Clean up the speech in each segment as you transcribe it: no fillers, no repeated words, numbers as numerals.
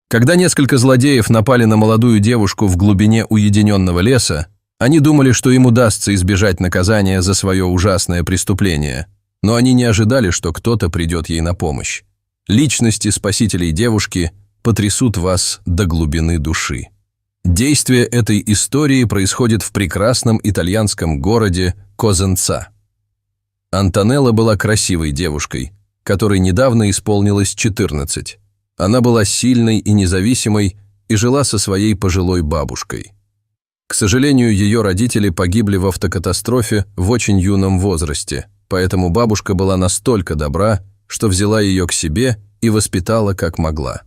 Когда несколько злодеев напали на молодую девушку в глубине уединенного леса, они думали, что им удастся избежать наказания за свое ужасное преступление, но они не ожидали, что кто-то придет ей на помощь. Личности спасителей девушки потрясут вас до глубины души. Действие этой истории происходит в прекрасном итальянском городе Козенца. Антонелла была красивой девушкой, которой недавно исполнилось 14. Она была сильной и независимой и жила со своей пожилой бабушкой. К сожалению, ее родители погибли в автокатастрофе в очень юном возрасте, поэтому бабушка была настолько добра, что взяла ее к себе и воспитала как могла.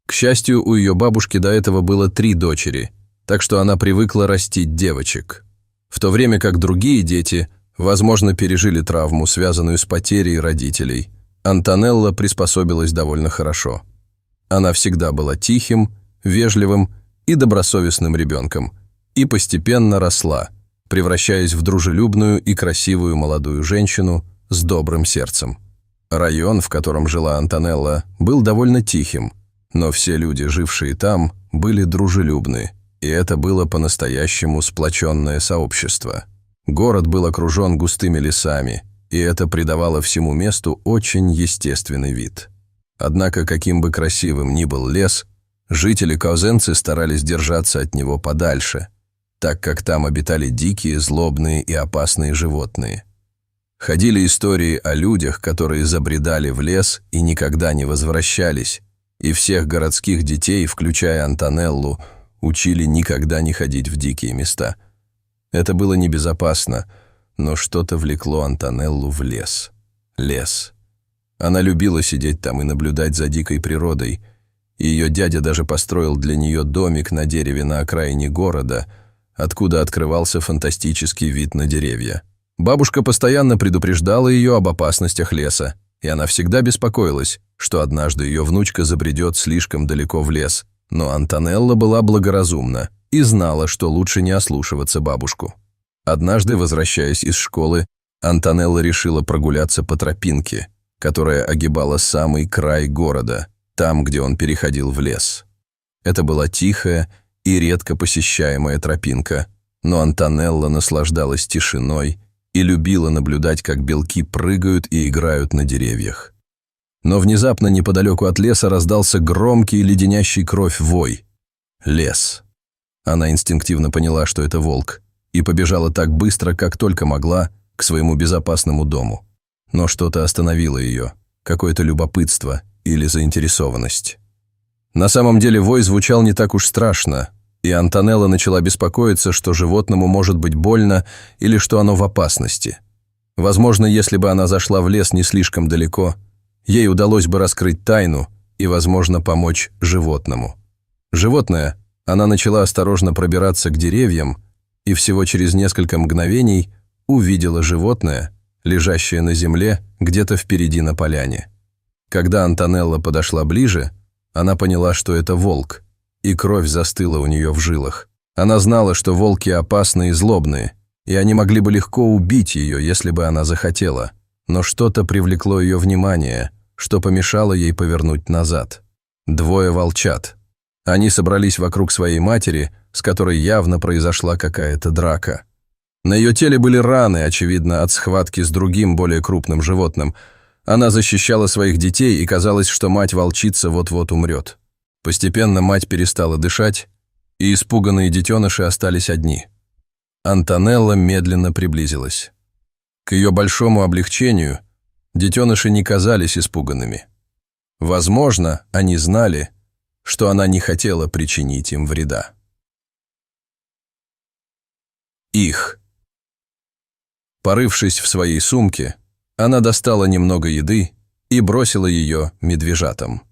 К счастью, у ее бабушки до этого было 3 дочери, так что она привыкла растить девочек. В то время как другие дети, возможно, пережили травму, связанную с потерей родителей, Антонелла приспособилась довольно хорошо. Она всегда была тихим, вежливым и добросовестным ребенком и постепенно росла, превращаясь в дружелюбную и красивую молодую женщину с добрым сердцем. Район, в котором жила Антонелла, был довольно тихим, но все люди, жившие там, были дружелюбны, и это было по-настоящему сплоченное сообщество. Город был окружен густыми лесами, и это придавало всему месту очень естественный вид. Однако, каким бы красивым ни был лес, жители Козенцы старались держаться от него подальше, так как там обитали дикие, злобные и опасные животные. Ходили истории о людях, которые забредали в лес и никогда не возвращались, и всех городских детей, включая Антонеллу, учили никогда не ходить в дикие места. Это было небезопасно, но что-то влекло Антонеллу в лес. Лес. Она любила сидеть там и наблюдать за дикой природой, и ее дядя даже построил для нее домик на дереве на окраине города, откуда открывался фантастический вид на деревья. Бабушка постоянно предупреждала ее об опасностях леса, и она всегда беспокоилась, что однажды ее внучка забредет слишком далеко в лес, но Антонелла была благоразумна и знала, что лучше не ослушиваться бабушку. Однажды, возвращаясь из школы, Антонелла решила прогуляться по тропинке, которая огибала самый край города, там, где он переходил в лес. Это была тихая и редко посещаемая тропинка, но Антонелла наслаждалась тишиной и любила наблюдать, как белки прыгают и играют на деревьях. Но внезапно неподалеку от леса раздался громкий, леденящий кровь вой. Лес. Она инстинктивно поняла, что это волк, и побежала так быстро, как только могла, к своему безопасному дому. Но что-то остановило ее, какое-то любопытство или заинтересованность. На самом деле вой звучал не так уж страшно, и Антонелла начала беспокоиться, что животному может быть больно или что оно в опасности. Возможно, если бы она зашла в лес не слишком далеко, ей удалось бы раскрыть тайну и, возможно, помочь животному. Животное, она начала осторожно пробираться к деревьям, и всего через несколько мгновений увидела животное, лежащее на земле где-то впереди на поляне. Когда Антонелла подошла ближе, она поняла, что это волк, и кровь застыла у нее в жилах. Она знала, что волки опасны и злобные, и они могли бы легко убить ее, если бы она захотела, но что-то привлекло ее внимание, что помешало ей повернуть назад. 2 волчат. Они собрались вокруг своей матери, с которой явно произошла какая-то драка. На ее теле были раны, очевидно, от схватки с другим, более крупным животным. Она защищала своих детей, и казалось, что мать-волчица вот-вот умрет. Постепенно мать перестала дышать, и испуганные детеныши остались одни. Антонелла медленно приблизилась. К ее большому облегчению детеныши не казались испуганными. Возможно, они знали, что она не хотела причинить им вреда. Их. Порывшись в своей сумке, она достала немного еды и бросила ее медвежатам.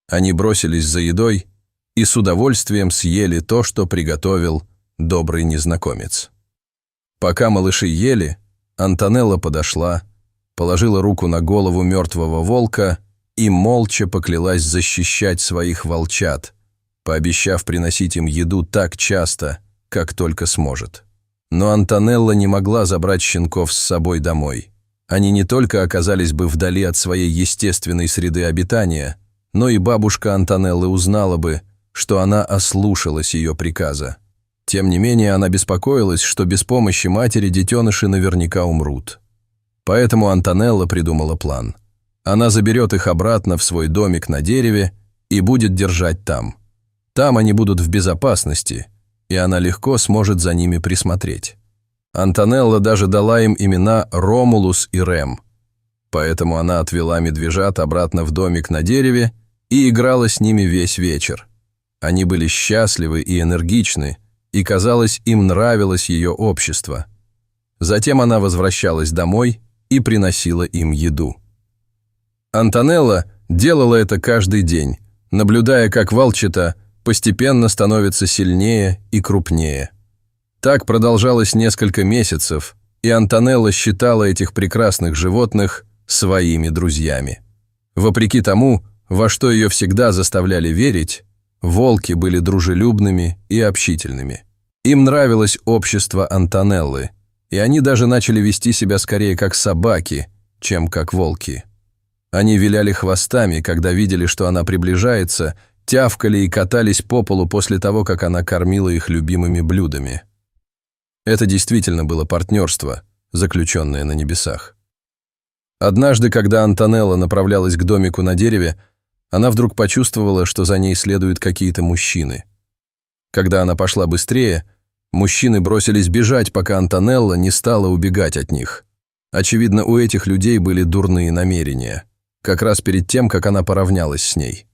Они бросились за едой и с удовольствием съели то, что приготовил добрый незнакомец. Пока малыши ели, Антонелла подошла, положила руку на голову мертвого волка и молча поклялась защищать своих волчат, пообещав приносить им еду так часто, как только сможет. Но Антонелла не могла забрать щенков с собой домой. Они не только оказались бы вдали от своей естественной среды обитания, но и бабушка Антонеллы узнала бы, что она ослушалась ее приказа. Тем не менее, она беспокоилась, что без помощи матери детеныши наверняка умрут. Поэтому Антонелла придумала план. Она заберет их обратно в свой домик на дереве и будет держать там. Там они будут в безопасности, и она легко сможет за ними присмотреть. Антонелла даже дала им имена Ромулус и Рем. Поэтому она отвела медвежат обратно в домик на дереве и играла с ними весь вечер. Они были счастливы и энергичны, и, казалось, им нравилось ее общество. Затем она возвращалась домой и приносила им еду. Антонелла делала это каждый день, наблюдая, как волчата постепенно становится сильнее и крупнее. Так продолжалось несколько месяцев, и Антонелла считала этих прекрасных животных своими друзьями. Вопреки тому, во что ее всегда заставляли верить, волки были дружелюбными и общительными. Им нравилось общество Антонеллы, и они даже начали вести себя скорее как собаки, чем как волки. Они виляли хвостами, когда видели, что она приближается, тявкали и катались по полу после того, как она кормила их любимыми блюдами. Это действительно было партнерство, заключенное на небесах. Однажды, когда Антонелла направлялась к домику на дереве, она вдруг почувствовала, что за ней следуют какие-то мужчины. Когда она пошла быстрее, мужчины бросились бежать, пока Антонелла не стала убегать от них. Очевидно, у этих людей были дурные намерения, как раз перед тем, как она поравнялась с ней.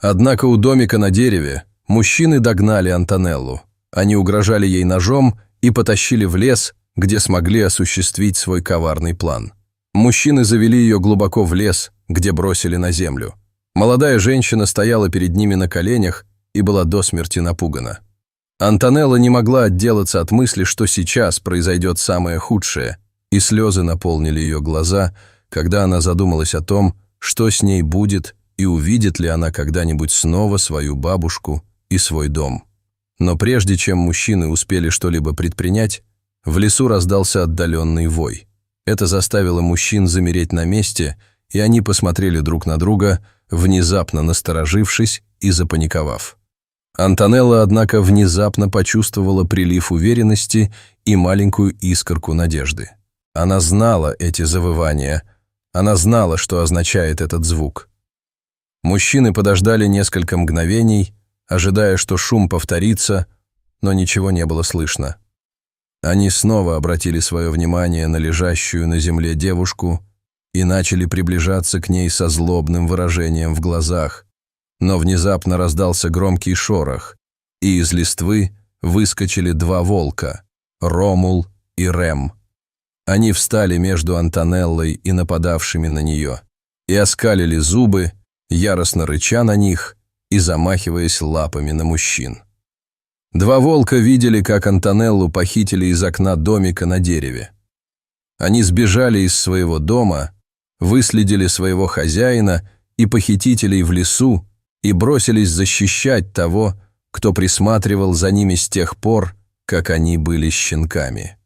Однако у домика на дереве мужчины догнали Антонеллу. Они угрожали ей ножом и потащили в лес, где смогли осуществить свой коварный план. Мужчины завели ее глубоко в лес, где бросили на землю. Молодая женщина стояла перед ними на коленях и была до смерти напугана. Антонелла не могла отделаться от мысли, что сейчас произойдет самое худшее, и слезы наполнили ее глаза, когда она задумалась о том, что с ней будет и увидит ли она когда-нибудь снова свою бабушку и свой дом. Но прежде чем мужчины успели что-либо предпринять, в лесу раздался отдаленный вой. Это заставило мужчин замереть на месте, и они посмотрели друг на друга, внезапно насторожившись и запаниковав. Антонелла, однако, внезапно почувствовала прилив уверенности и маленькую искорку надежды. Она знала эти завывания, она знала, что означает этот звук. Мужчины подождали несколько мгновений, ожидая, что шум повторится, но ничего не было слышно. Они снова обратили свое внимание на лежащую на земле девушку и начали приближаться к ней со злобным выражением в глазах, но внезапно раздался громкий шорох, и из листвы выскочили два волка – Ромул и Рем. Они встали между Антонеллой и нападавшими на нее и оскалили зубы, яростно рыча на них и замахиваясь лапами на мужчин. Два волка видели, как Антонеллу похитили из окна домика на дереве. Они сбежали из своего дома, выследили своего хозяина и похитителей в лесу и бросились защищать того, кто присматривал за ними с тех пор, как они были щенками.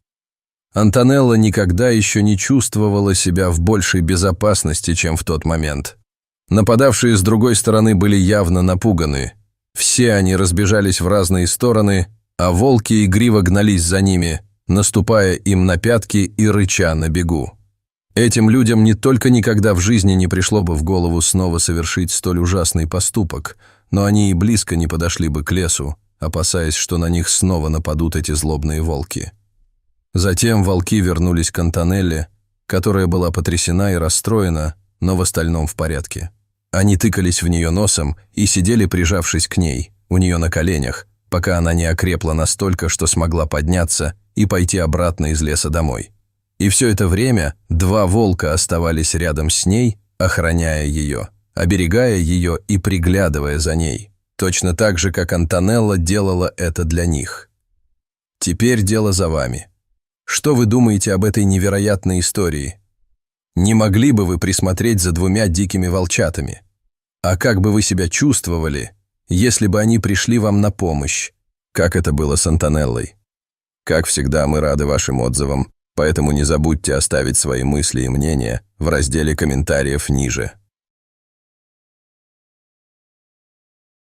Антонелла никогда еще не чувствовала себя в большей безопасности, чем в тот момент. Нападавшие с другой стороны были явно напуганы. Все они разбежались в разные стороны, а волки игриво гнались за ними, наступая им на пятки и рыча на бегу. Этим людям не только никогда в жизни не пришло бы в голову снова совершить столь ужасный поступок, но они и близко не подошли бы к лесу, опасаясь, что на них снова нападут эти злобные волки. Затем волки вернулись к Антонелле, которая была потрясена и расстроена, но в остальном в порядке. Они тыкались в нее носом и сидели, прижавшись к ней, у нее на коленях, пока она не окрепла настолько, что смогла подняться и пойти обратно из леса домой. И все это время два волка оставались рядом с ней, охраняя ее, оберегая ее и приглядывая за ней, точно так же, как Антонелла делала это для них. Теперь дело за вами. Что вы думаете об этой невероятной истории? Не могли бы вы присмотреть за двумя дикими волчатами? А как бы вы себя чувствовали, если бы они пришли вам на помощь? Как это было с Антонеллой? Как всегда, мы рады вашим отзывам, поэтому не забудьте оставить свои мысли и мнения в разделе комментариев ниже.